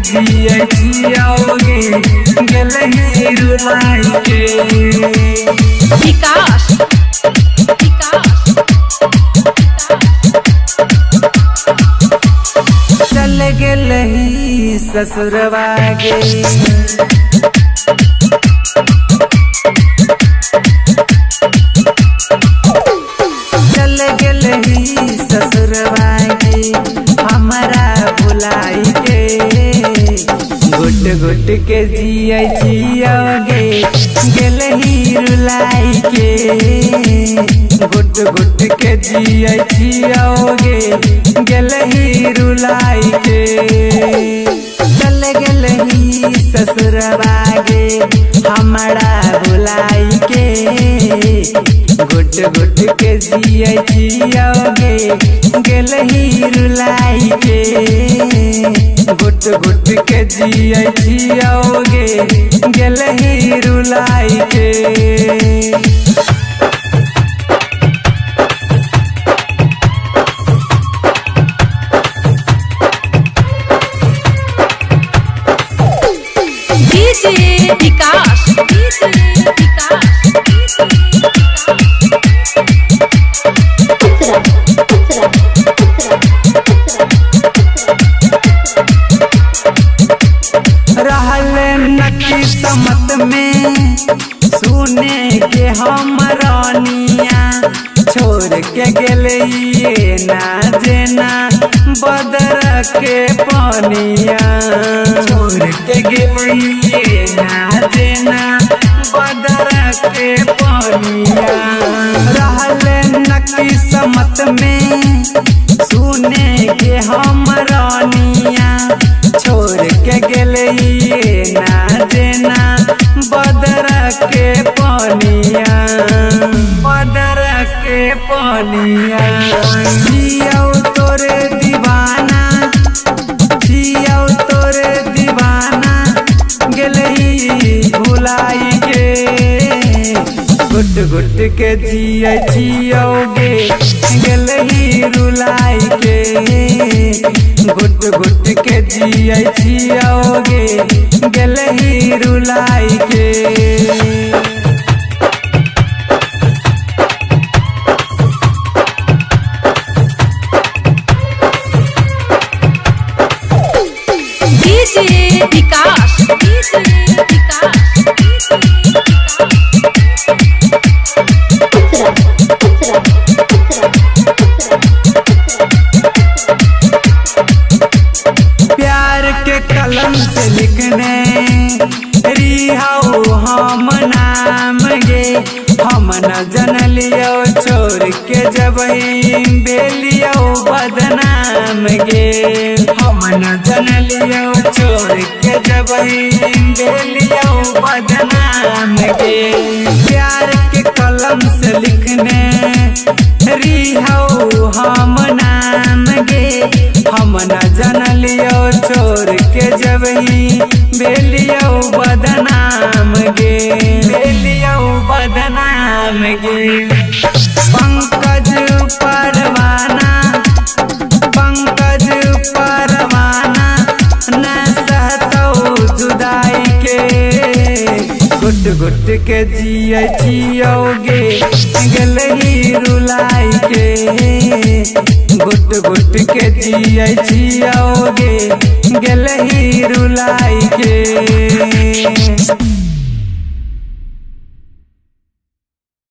जिया जियाओगे गलही रुलाई के। विकास चल गलही ससुरवा गे चल गलही ससुरवा गे हमारा भुलाई के। गुट गुट के जिया जियाओगे गलही रुलाई के। गुट गुट के जिया जियाओगे गलही रुलाई के। चल गलही ससुरवा गे हमारा भुलाई के। गुट गुट के जिया जियाओगे गलही रुलाई के। गुट गुट के जिया जियाओगे गलही रुलाई के। विकास रहल नकी समत में सुने के हम रानिया। छोड़ के गेलिए ना जेना बदर के पानिया। छोड़ के गेलिए ना जेना बदर के पानिया। रहल नकी समत में सुने के हम रानिया। छोड़ के गेलिए ना जेना बदर के पानिया। बदर के पानिया जियाओ तोरे दीवाना। जियाओ तोरे दीवाना गलही भुलाई के। गुट गुट के जिया जियाओगे गलही रुलाई के। गुट गुट के जिया जियाओगे गलही रुलाई के। विकास प्यार के कलम से लिखने रिहाओ हम नाम गे। हम न जनलियो छोड़ के जबही बेलियो बदनाम गे। हम न जनलियो छोड़ के जबही बेलियो बदनाम गे। प्यार के कलम से लिखने रिहाओ हम नाम गे। हम न जनलियो छोड़ के जबही बेलियो बदनाम गे। बेलियो बदनाम गे। पंकज परवाना पंकज परवाना न सहतो जुदाई के। गुट गुट के जिया जियाओगे गलही रुलाई के। गुट गुट के जिया जियाओगे गलही रुलाई के।